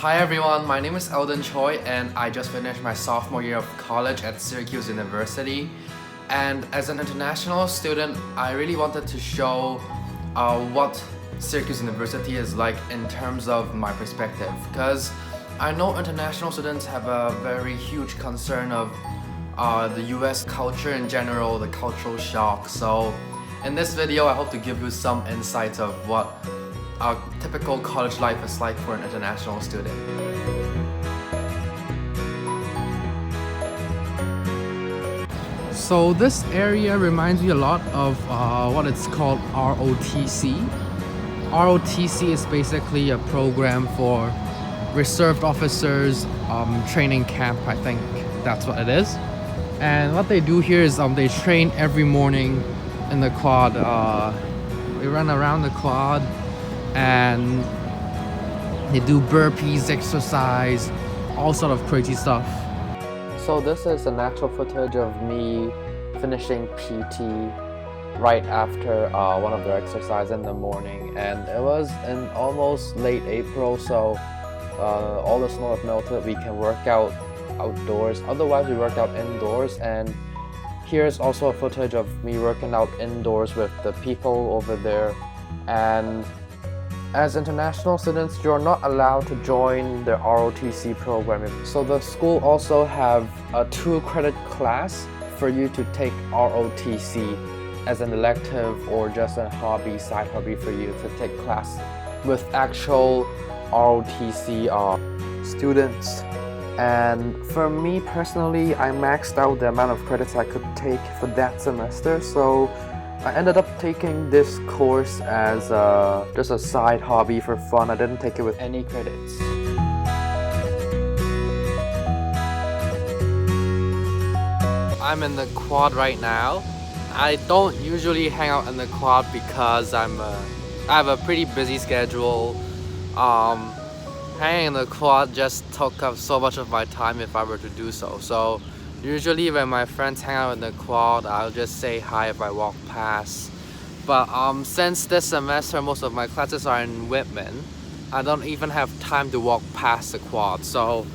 Hi everyone, my name is Eldon Choi and I just finished my sophomore year of college at Syracuse University. And as an international student, I really wanted to show what Syracuse University is like in terms of my perspective, because I know international students have a very huge concern of the US culture in general, the cultural shock. So in this video, I hope to give you some insights of what a typical college life is like for an international student. So this area reminds me a lot of what it's called ROTC. ROTC is basically a program for reserved officers training camp, I think that's what it is. And what they do here is they train every morning in the quad. We run around the quad and they do burpees, exercise, all sort of crazy stuff. So this is an actual footage of me finishing PT right after one of their exercises in the morning, and it was in almost late April, so all the snow had melted. We can work out outdoors, otherwise we work out indoors. And here's also a footage of me working out indoors with the people over there. And as international students, you're not allowed to join the ROTC program. So the school also have a 2-credit class for you to take ROTC as an elective or just a hobby, side hobby for you to take class with actual ROTC students. And for me personally, I maxed out the amount of credits I could take for that semester. So I ended up taking this course as just a side hobby for fun. I didn't take it with any credits. I'm in the quad right now. I don't usually hang out in the quad because I have a pretty busy schedule. Hanging in the quad just took up so much of my time if I were to do so. So usually when my friends hang out in the quad, I'll just say hi if I walk past. But since this semester most of my classes are in Whitman, I don't even have time to walk past the quad. So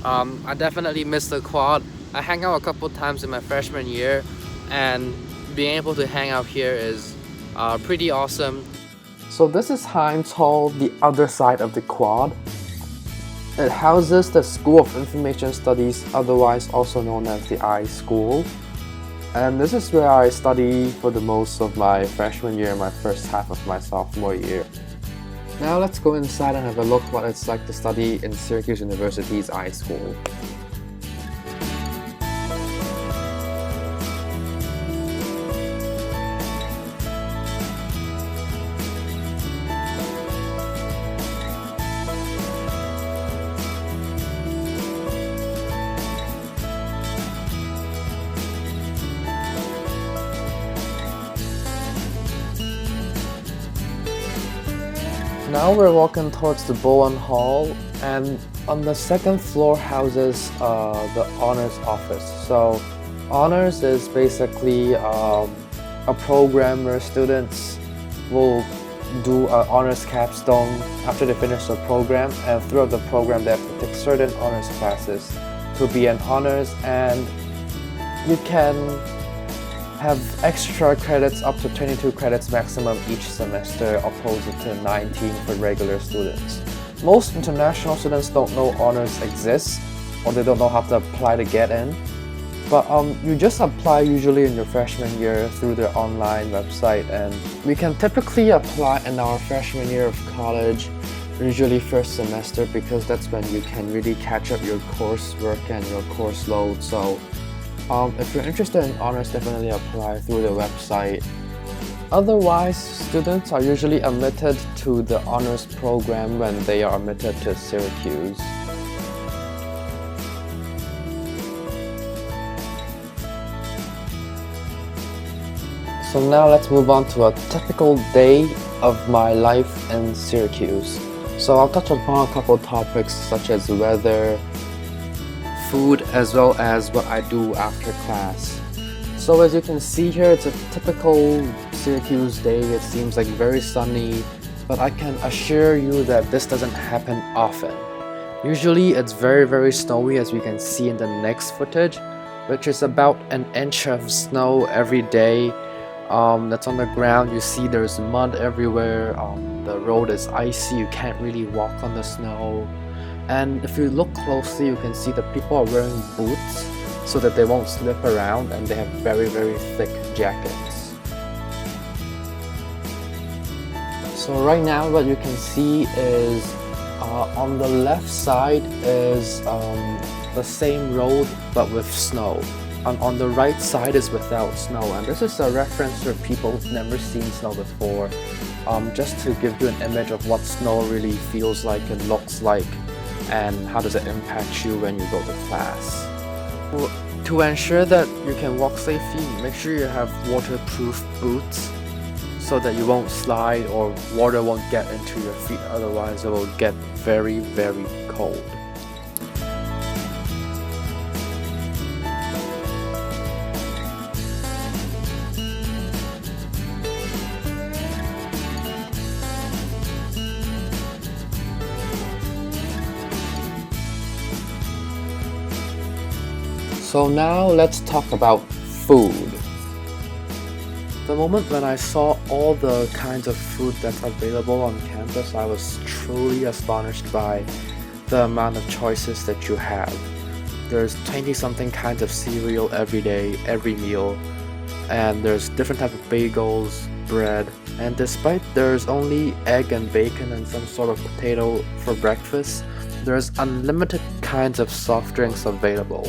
I definitely miss the quad. I hang out a couple times in my freshman year, and being able to hang out here is pretty awesome. So this is Heinz Hall, the other side of the quad. It houses the School of Information Studies, otherwise also known as the I School. And this is where I study for the most of my freshman year and my first half of my sophomore year. Now let's go inside and have a look what it's like to study in Syracuse University's I School. Now we're walking towards the Bowen Hall, and on the second floor houses the honors office. So honors is basically a program where students will do an honors capstone after they finish the program, and throughout the program they have to take certain honors classes to be an honors, and you can have extra credits up to 22 credits maximum each semester, opposed to 19 for regular students. Most international students don't know honors exists, or they don't know how to apply to get in. But you just apply usually in your freshman year through their online website, and we can typically apply in our freshman year of college, usually first semester, because that's when you can really catch up your coursework and your course load. So if you're interested in honors, definitely apply through the website. Otherwise, students are usually admitted to the honors program when they are admitted to Syracuse. So now let's move on to a typical day of my life in Syracuse. So I'll touch upon a couple topics such as weather, food, as well as what I do after class. So as you can see here, it's a typical Syracuse day. It seems like very sunny, but I can assure you that this doesn't happen often. Usually it's very snowy, as we can see in the next footage, which is about an inch of snow every day. That's on the ground. You see there's mud everywhere. The road is icy, you can't really walk on the snow. And if you look closely, you can see that people are wearing boots so that they won't slip around, and they have very thick jackets. So right now what you can see is on the left side is the same road but with snow. On the right side is without snow, and this is a reference for people who've never seen snow before, just to give you an image of what snow really feels like and looks like, and how does it impact you when you go to class. To ensure that you can walk safely, make sure you have waterproof boots so that you won't slide or water won't get into your feet, otherwise it will get very cold. So now let's talk about food. The moment when I saw all the kinds of food that's available on campus, I was truly astonished by the amount of choices that you have. There's 20-something kinds of cereal every day, every meal, and there's different types of bagels, bread, and despite there's only egg and bacon and some sort of potato for breakfast, there's unlimited kinds of soft drinks available.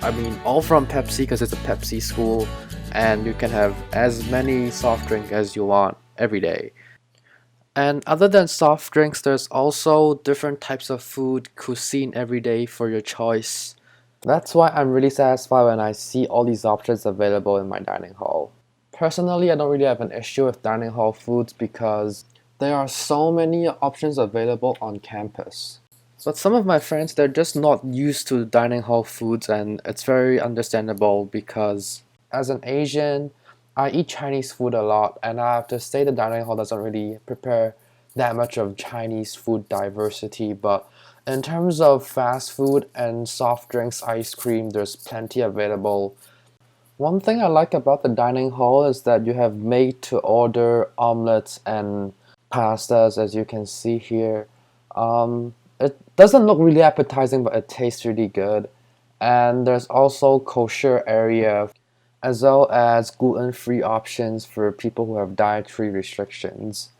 I mean, all from Pepsi, because it's a Pepsi school, and you can have as many soft drinks as you want every day. And other than soft drinks, there's also different types of food, cuisine every day for your choice. That's why I'm really satisfied when I see all these options available in my dining hall. Personally, I don't really have an issue with dining hall foods because there are so many options available on campus. But some of my friends, they're just not used to dining hall foods, and it's very understandable because as an Asian, I eat Chinese food a lot, and I have to say the dining hall doesn't really prepare that much of Chinese food diversity, but in terms of fast food and soft drinks, ice cream, there's plenty available. One thing I like about the dining hall is that you have made to order omelets and pastas, as you can see here. It doesn't look really appetizing, but it tastes really good. And there's also kosher area, as well as gluten-free options for people who have dietary restrictions.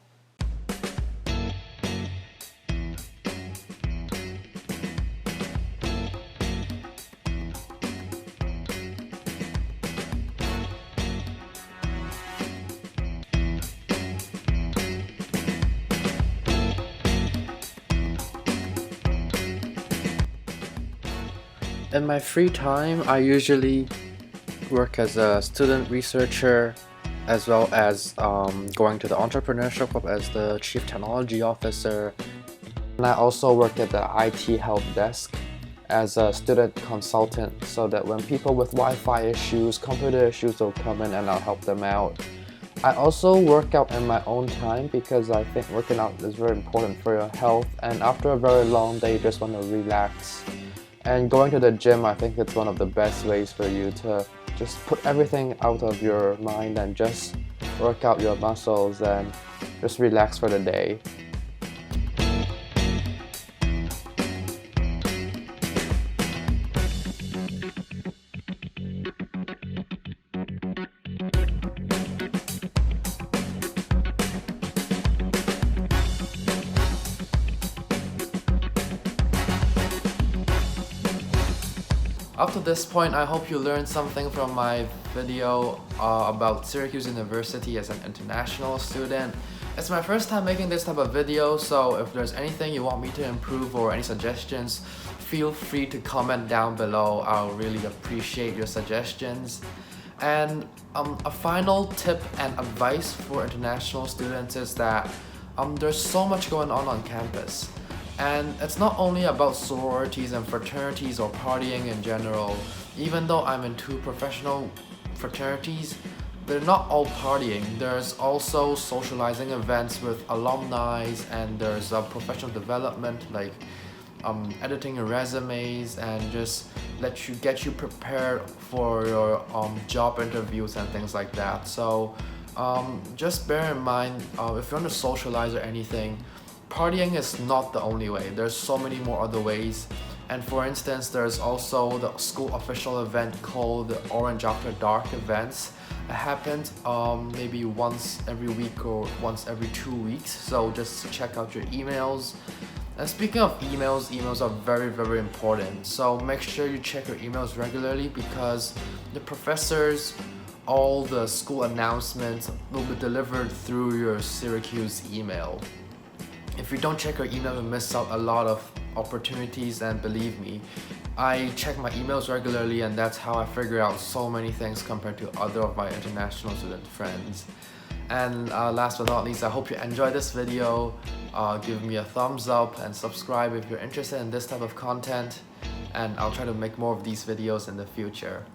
In my free time, I usually work as a student researcher, as well as going to the entrepreneurship club as the chief technology officer. And I also work at the IT help desk as a student consultant, so that when people with Wi-Fi issues, computer issues will come in and I'll help them out. I also work out in my own time because I think working out is very important for your health, and after a very long day you just want to relax. And going to the gym, I think it's one of the best ways for you to just put everything out of your mind and just work out your muscles and just relax for the day. Up to this point, I hope you learned something from my video about Syracuse University as an international student. It's my first time making this type of video, so if there's anything you want me to improve or any suggestions, feel free to comment down below. I'll really appreciate your suggestions. And a final tip and advice for international students is that there's so much going on campus. And it's not only about sororities and fraternities or partying in general. Even though I'm in 2 professional fraternities, they're not all partying. There's also socializing events with alumni, and there's professional development like editing your resumes and just get you prepared for your job interviews and things like that. So just bear in mind, if you want to socialize or anything, partying is not the only way. There's so many more other ways. And for instance, there's also the school official event called the Orange After Dark events. It happens maybe once every week or once every 2 weeks. So just check out your emails. And speaking of emails, emails are very important. So make sure you check your emails regularly, because the professors, all the school announcements will be delivered through your Syracuse email. If you don't check your email, you'll miss out a lot of opportunities, and believe me, I check my emails regularly, and that's how I figure out so many things compared to other of my international student friends. And last but not least, I hope you enjoyed this video. Give me a thumbs up and subscribe if you're interested in this type of content, and I'll try to make more of these videos in the future.